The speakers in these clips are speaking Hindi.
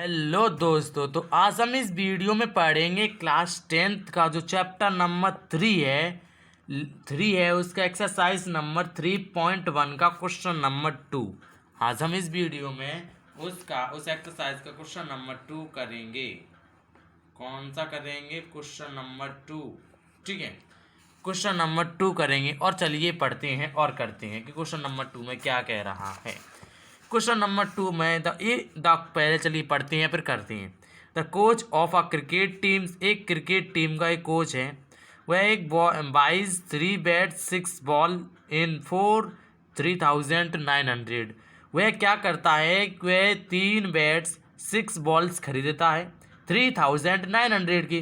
हेलो दोस्तों, तो आज हम इस वीडियो में पढ़ेंगे क्लास 10th का जो चैप्टर नंबर 3 है उसका एक्सरसाइज नंबर 3.1 का क्वेश्चन नंबर 2। आज हम इस वीडियो में उस एक्सरसाइज का क्वेश्चन नंबर 2 करेंगे। कौन सा करेंगे? Question number 2। ठीक है, क्वेश्चन नंबर 2 करेंगे और चलिए पढ़ते हैं और करते हैं कि क्वेश्चन नंबर 2 में क्या कह रहा है। क्वेश्चन नंबर 2 में पहले चलिए पढ़ते हैं फिर करते हैं। The coach of a cricket team, एक क्रिकेट टीम का एक कोच है, वह एक बाइज 3 बैट 6 बॉल इन 3,900। वह क्या करता है कि वह 3 बैट्स 6 बॉल्स खरीदता है 3,900 की।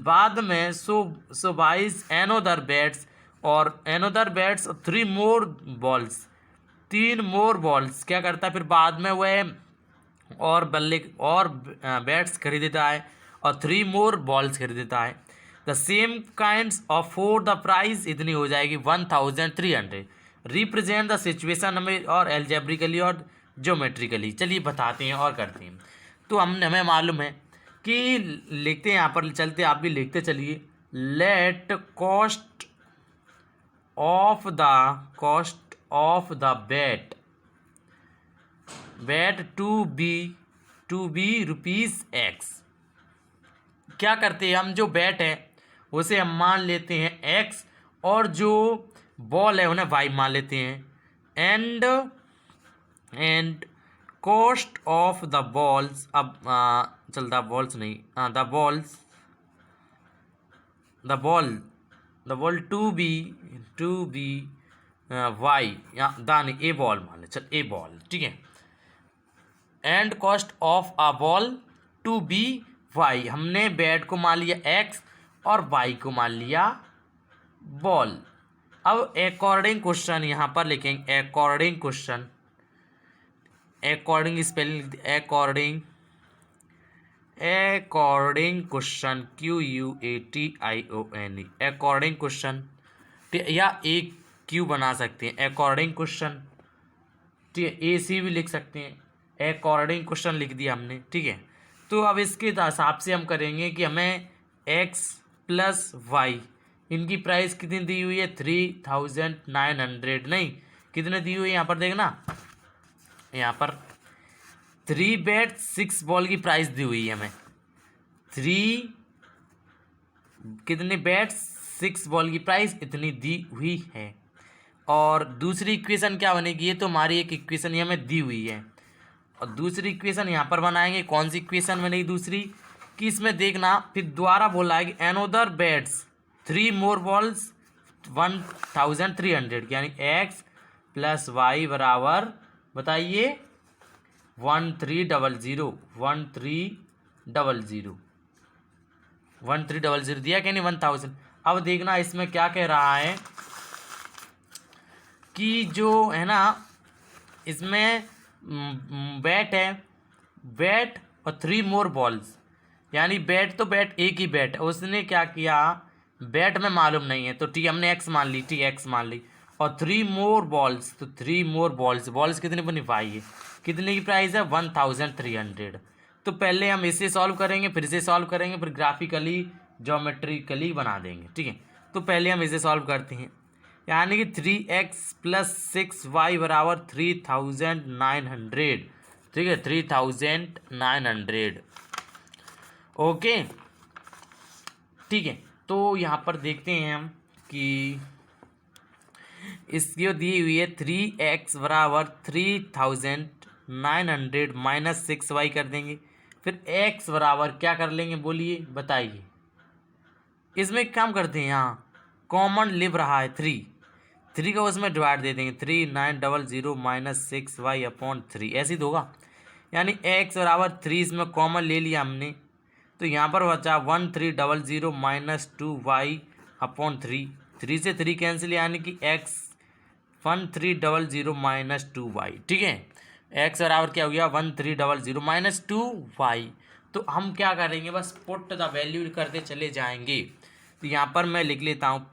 बाद में सो बाइज एनोदर बैट्स और एनोदर बैट्स 3 मोर बॉल्स, 3 मोर बॉल्स क्या करता है फिर बाद में वह और बल्ले और बैट्स खरीदता है और 3 मोर बॉल्स खरीदता है। The same kinds of for the price इतनी हो जाएगी 1,300। रिप्रेजेंट द सिचुएशन हमें और एल्जेब्रिकली और ज्योमेट्रिकली। चलिए बताते हैं और करते हैं। तो हमें मालूम है कि लिखते हैं, यहाँ पर चलते आप भी लिखते चलिए। Let cost of the bat to be rupees X. क्या करते हैं हम, जो बैट है उसे हम मान लेते हैं एक्स और जो बॉल है उन्हें वाई मान लेते हैं। And cost of the balls, अब द बॉल्स नहीं, the ball to be Y या दानी ए बॉल मान ले, चल ए बॉल, ठीक है। And cost of a ball to be Y, हमने बैट को मान लिया एक्स और वाई को मान लिया बॉल। अब अकॉर्डिंग क्वेश्चन यहाँ पर लिखेंगे। According spelling according question QUATION, according question, या एक क्यू बना सकते हैं अकॉर्डिंग क्वेश्चन, ठीक है। AC भी लिख सकते हैं। अकॉर्डिंग क्वेश्चन लिख दिया हमने, ठीक है। तो अब इसके हिसाब से हम करेंगे कि हमें x प्लस वाई, इनकी प्राइस कितनी दी हुई है 3,900, नहीं कितने दी हुई है यहाँ पर देखना, यहाँ पर 3 बैट 6 बॉल की प्राइस दी हुई है हमें। 3 कितने बैट 6 बॉल की प्राइस इतनी दी हुई है। और दूसरी इक्वेशन क्या बनेगी, ये तो हमारी एक इक्वेशन ये हमें दी हुई है और दूसरी इक्वेशन यहाँ पर बनाएंगे। कौन सी इक्वेशन बनेगी दूसरी, कि इसमें देखना फिर दोबारा बोला है कि एनोदर बैट्स 3 मोर बॉल्स 1,300, यानी एक्स प्लस वाई बराबर बताइए 1300 दिया क्या नहीं 1,000। अब देखना इसमें क्या कह रहा है कि जो है ना, इसमें बैट है, बैट और 3 मोर बॉल्स, यानी बैट तो बैट एक ही बैट है, उसने क्या किया बैट में मालूम नहीं है तो ठीक है हमने एक्स मान ली, ठीक है एक्स मान ली। और 3 मोर बॉल्स, तो 3 मोर बॉल्स कितने बनी वाई है, कितने की प्राइस है 1,300। तो पहले हम इसे सॉल्व करेंगे, फिर इसे सॉल्व करेंगे, फिर ग्राफिकली ज्योमेट्रिकली बना देंगे, ठीक है। तो पहले हम इसे सॉल्व करते हैं, यानी कि 3x प्लस 6y बराबर 3,900, ठीक है 3,900, ओके, ठीक है। तो यहाँ पर देखते हैं हम कि इसकी दी हुई है 3x बराबर 3,900 माइनस 6y कर देंगे, फिर x बराबर क्या कर लेंगे बोलिए बताइए। इसमें काम करते हैं, यहाँ कॉमन लिव रहा है 3 का उसमें डिवाइड दे देंगे, 3,900 माइनस 6y अपॉन 3, ऐसे ही होगा। यानी x बराबर 3 इसमें कॉमन ले लिया हमने, तो यहाँ पर बचा 1,300 माइनस 2y अपॉन 3 से 3 कैंसिल, यानी कि x 1,300 माइनस 2y, ठीक है। x बराबर क्या हो गया 1,300 माइनस 2y। तो हम क्या करेंगे, बस पुट द वैल्यू करते चले जाएंगे। तो यहाँ पर मैं लिख लेता हूँ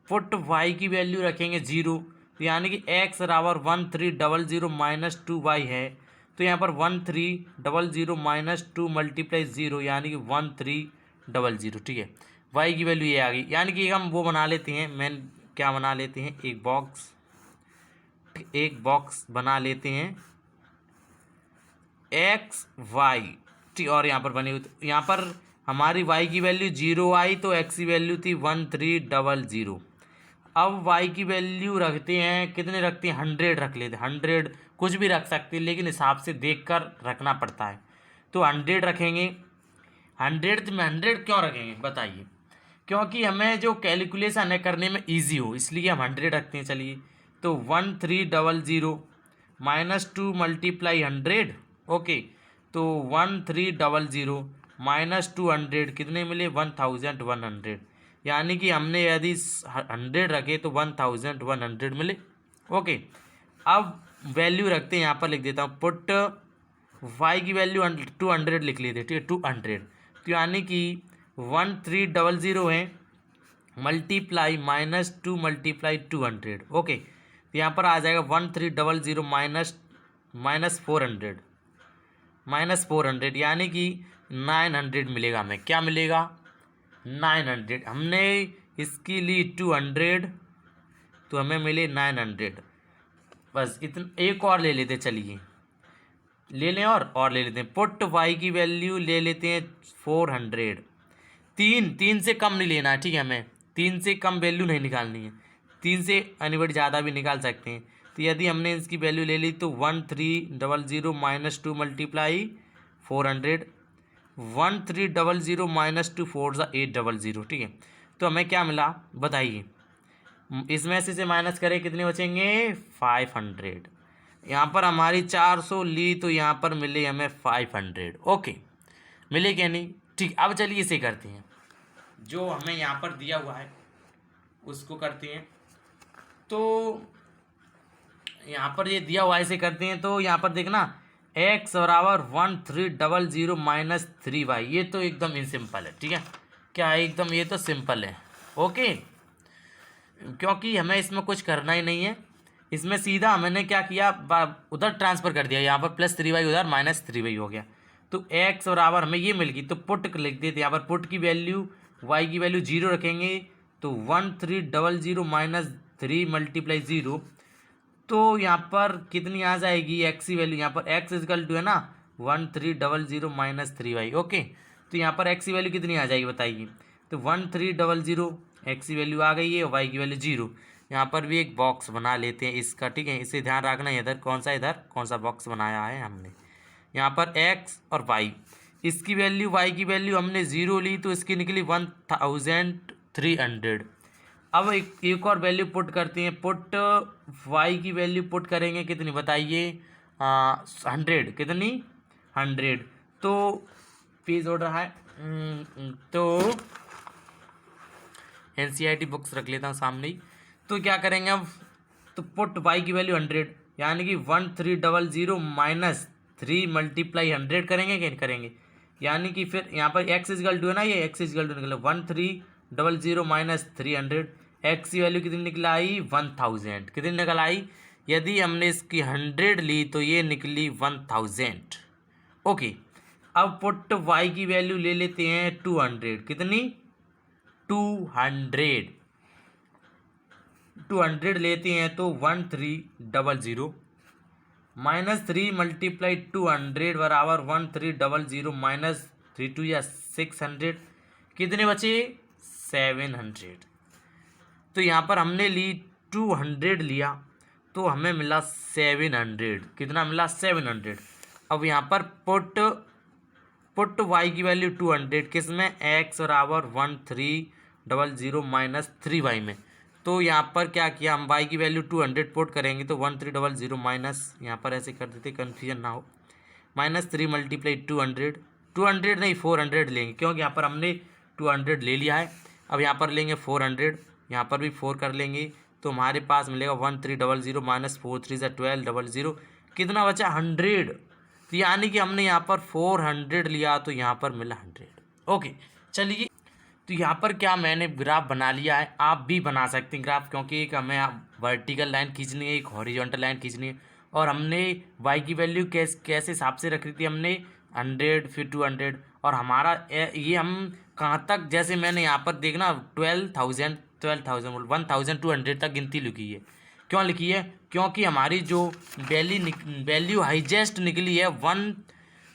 पुट y की वैल्यू रखेंगे 0, तो यानी कि x बराबर 1,300 माइनस 2y है, तो यहाँ पर 1300 माइनस 2 मल्टीप्लाई 0 यानी कि 1300, ठीक है। वाई की वैल्यू ये आ गई, यानी कि हम वो बना लेते हैं, मैन क्या बना लेते हैं, एक बॉक्स बना लेते हैं एक्स वाई, ठीक। और यहाँ पर बनी हुई, तो यहाँ पर हमारी वाई की वैल्यू 0 आई तो एक्स की वैल्यू थी 1300। अब वाई की वैल्यू रखते हैं, कितने रखते हैं, 100 रख लेते हैं। 100 कुछ भी रख सकते हैं, लेकिन हिसाब से देख कर रखना पड़ता है। तो 100 रखेंगे। 100 में 100 क्यों रखेंगे बताइए, क्योंकि हमें जो कैलकुलेशन है करने में ईजी हो, इसलिए हम 100 रखते हैं। चलिए, तो 1300 माइनस 2 मल्टीप्लाई 100, ओके। तो 1300 माइनस 200 कितने मिले, 1100, यानी कि हमने यदि 100 रखे तो 1100 मिले, ओके। अब वैल्यू रखते हैं, यहाँ पर लिख देता हूँ, पुट वाई की वैल्यू 200 लिख लेते हैं, ठीक है, 200। तो यानी कि 1300 है मल्टीप्लाई माइनस 2 मल्टीप्लाई 200, ओके। तो यहाँ पर आ जाएगा 1300 माइनस 400 यानी कि 900 मिलेगा हमें। क्या मिलेगा, 900। हमने इसकी ली 200 तो हमें मिले 900। बस इतना, एक और ले लेते, चलिए ले लें और ले लेते हैं। पुट वाई की वैल्यू ले लेते हैं 400। तीन से कम नहीं लेना है, ठीक है, हमें 3 से कम वैल्यू नहीं निकालनी है। 3 से एनीबडी ज़्यादा भी निकाल सकते हैं। तो यदि हमने इसकी वैल्यू ले ली तो 1300 माइनस 2 मल्टीप्लाई 400, 1300 माइनस 2 4 800, ठीक है। तो हमें क्या मिला बताइए, इसमें से माइनस करें कितने बचेंगे, 500। यहाँ पर हमारी 400 ली तो यहाँ पर मिले हमें 500, ओके। मिले क्या नहीं, ठीक। अब चलिए इसे करते हैं, जो हमें यहाँ पर दिया हुआ है उसको करते हैं। तो यहाँ पर ये दिया हुआ है, इसे करते हैं। तो यहाँ पर देखना, x बराबर 1300 माइनस 3y, ये तो एकदम इन सिंपल है, ठीक है। क्या है, एकदम ये तो सिंपल है, ओके। क्योंकि हमें इसमें कुछ करना ही नहीं है, इसमें सीधा हमने क्या किया, उधर ट्रांसफ़र कर दिया, यहाँ पर प्लस 3y उधर माइनस 3y हो गया। तो x बराबर हमें ये मिल गई, तो पुट लिख देते, यहाँ पर पुट की वैल्यू y की वैल्यू 0 रखेंगे, तो 1300 माइनस 3 मल्टीप्लाई 0, तो यहाँ पर कितनी आ जाएगी x की वैल्यू, यहाँ पर x इजकल टू है ना 1300 माइनस 3y, ओके। तो यहाँ पर x की वैल्यू कितनी आ जाएगी बताइए, तो 1300 x की वैल्यू आ गई है, y की वैल्यू 0। यहाँ पर भी एक बॉक्स बना लेते हैं इसका, ठीक है। इसे ध्यान रखना है, इधर कौन सा बॉक्स बनाया है हमने, यहाँ पर x और y, इसकी वैल्यू y की वैल्यू हमने 0 ली तो इसकी निकली 1300। अब एक और वैल्यू पुट करते हैं, पुट y की वैल्यू पुट करेंगे कितनी बताइए, 100, कितनी 100। तो पेज उड़ रहा है, तो NCERT बुक्स रख लेता हूँ सामने ही। तो क्या करेंगे अब, तो पुट y की वैल्यू 100, यानी कि 1300 माइनस 3 मल्टीप्लाई 100 करेंगे, क्या करेंगे, यानी कि फिर यहाँ पर x इजकल टू है ना, ये x इजकल टू निकला 1300 माइनस 300, x की वैल्यू कितनी निकल आई, 1000, कितनी निकल आई। यदि हमने इसकी 100 ली तो ये निकली 1000, ओके। अब पुट y की वैल्यू ले लेते हैं 200, कितनी 200 लेते हैं, तो 1300 माइनस 3 मल्टीप्लाई 200 बराबर 1300 माइनस 3 2 या 600, कितने बचे 700। तो यहाँ पर हमने ली 200 लिया तो हमें मिला 700, कितना मिला 700। अब यहाँ पर पुट y की वैल्यू 200 किस में, x बराबर 1300 माइनस 3y में। तो यहाँ पर क्या किया, हम y की वैल्यू 200 पुट करेंगे तो 1300 माइनस, यहाँ पर ऐसे कर देते कन्फ्यूजन ना हो, माइनस 3 मल्टीप्लाई 200 नहीं 400 लेंगे, क्योंकि यहाँ पर हमने 200 ले लिया है। अब यहाँ पर लेंगे 400, यहाँ पर भी 4 कर लेंगे, तो हमारे पास मिलेगा 1300 माइनस 4 3 से 1200, कितना बचा 100। तो यानी कि हमने यहाँ पर 400 लिया तो यहाँ पर मिला 100, ओके। चलिए, तो यहाँ पर क्या मैंने ग्राफ बना लिया है, आप भी बना सकते हैं ग्राफ, क्योंकि एक हमें वर्टिकल लाइन खींचनी है, एक हॉरिजॉन्टल लाइन खींचनी है, और हमने y की वैल्यू कैसे हिसाब से रख रही थी हमने 100 फिर 200 और हमारा ये हम कहाँ तक, जैसे मैंने यहाँ पर देखना 12,000 1,200 तक गिनती लिखी है। क्यों लिखी है? क्योंकि हमारी जो वैल्यू हाईजेस्ट निकली है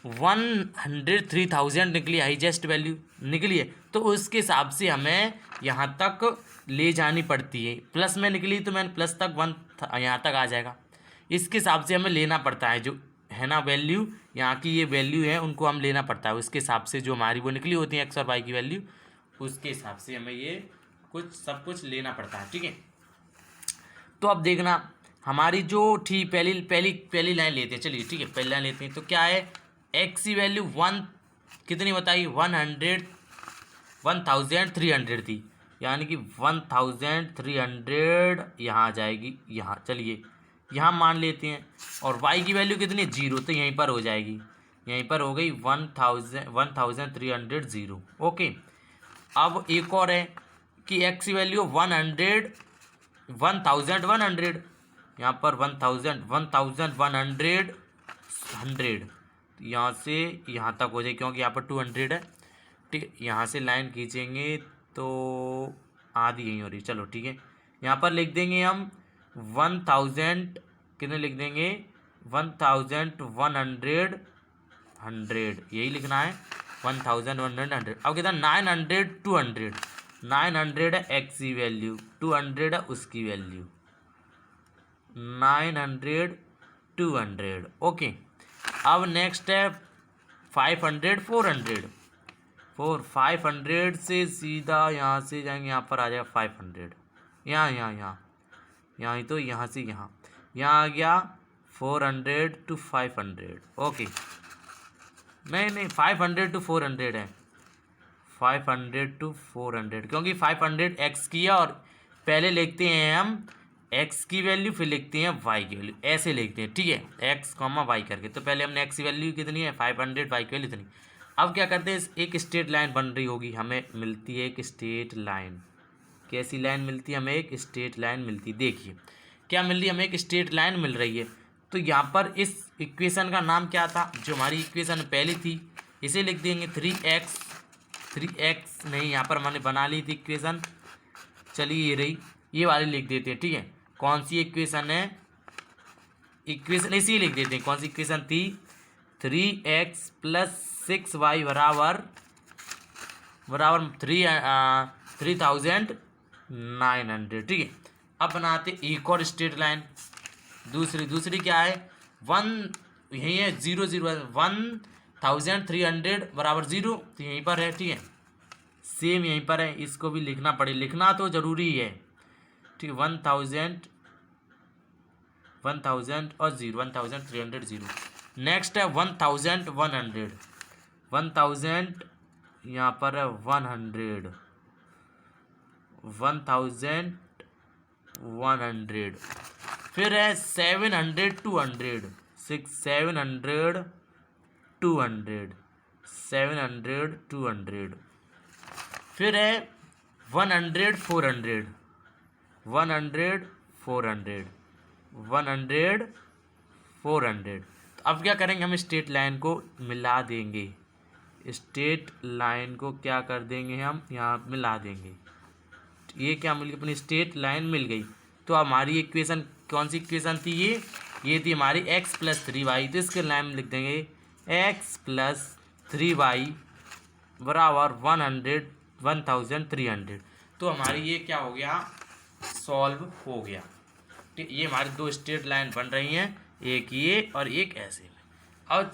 103,000 निकली, हाईजेस्ट वैल्यू निकली है, तो उसके हिसाब से हमें यहाँ तक ले जानी पड़ती है। प्लस में निकली तो मैंने प्लस तक 1 यहाँ तक आ जाएगा, इसके हिसाब से हमें लेना पड़ता है जो है ना वैल्यू, यहाँ की ये वैल्यू है उनको हम लेना पड़ता है, उसके हिसाब से जो हमारी वो निकली होती है एक्स और वाई की वैल्यू, उसके हिसाब से हमें ये सब कुछ लेना पड़ता है। ठीक है, तो अब देखना हमारी जो थी पहली लाइन लेते हैं। चलिए ठीक है, पहली लाइन लेते हैं। तो क्या है, एक्स की वैल्यू कितनी बताई, 1,300 थी, यानी कि 1,300 यहाँ आ जाएगी, यहाँ चलिए यहाँ मान लेते हैं। और y की वैल्यू कितनी है, 0, तो यहीं पर हो जाएगी, यहीं पर हो गई 1,300 ओके। अब एक और है कि x की वैल्यू 1,100, यहाँ पर 1,100 यहाँ से यहाँ तक हो जाए, क्योंकि यहाँ पर 200 है। ठीक, यहाँ से लाइन खींचेंगे तो आधी यहीं हो रही, चलो ठीक है। यहाँ पर लिख देंगे हम 1,000 कितने लिख देंगे, 1,100 यही लिखना है, 1,100। अब कितना 900 है एक्स की वैल्यू, 200 है उसकी वैल्यू, 900 200 ओके। अब नेक्स्ट है 500 400 500 से सीधा यहाँ से जाएंगे, यहाँ पर आ जाएगा 500, यहाँ तो यहाँ से यहाँ आ गया 400 to 500 ओके। नहीं 500 to 400 है, 500 to 400, क्योंकि 500 एक्स की है और पहले लिखते हैं हम एक्स की वैल्यू फिर लिखते हैं वाई की वैल्यू, ऐसे लिखते हैं। ठीक है, एक्स कॉमा वाई करके, तो पहले हमने एक्स की वैल्यू कितनी है 500, वाई की वैल्यू इतनी। अब क्या करते हैं, एक स्ट्रेट लाइन बन रही होगी, हमें मिलती है एक स्ट्रेट लाइन। कैसी लाइन मिलती है हमें, एक स्ट्रेट लाइन मिलती है। देखिए क्या मिल रही है हमें, एक स्ट्रेट लाइन मिल रही है। तो यहाँ पर इस इक्वेशन का नाम क्या था, जो हमारी इक्वेशन पहली थी, इसे लिख देंगे 3x नहीं, यहाँ पर मैंने बना ली थी इक्वेशन, चलिए ये रही, ये वाली लिख देते हैं। ठीक है, कौन सी इक्वेशन है, इक्वेशन इसी लिख देते हैं। कौन सी इक्वेशन थी, 3x + 6y बराबर 3,900। ठीक है, अब बनाते एक और स्ट्रेट लाइन, दूसरी क्या है, यही है 0 0 1,300 बराबर 0, तो यहीं पर है। ठीक है, सेम यहीं पर है, इसको भी लिखना तो ज़रूरी है। ठीक है, 1,000 और 0, 1,300 0। नेक्स्ट है 1,100 यहाँ पर है 100, 1,100। फिर है 700 200 700 200। फिर है 100 400 400। तो अब क्या करेंगे, हम स्ट्रेट लाइन को मिला देंगे, स्ट्रेट लाइन को क्या कर देंगे, हम यहाँ मिला देंगे। ये क्या मिल गई, अपनी स्ट्रेट लाइन मिल गई। तो हमारी इक्वेशन कौन सी इक्वेशन थी, ये थी हमारी x + 3y। तो इसके लाइन में लिख देंगे x + 3y बराबर 1,300। तो हमारी ये क्या हो गया, सॉल्व हो गया। ठीक, ये हमारी दो स्ट्रेट लाइन बन रही हैं, एक ये और एक ऐसे में। अब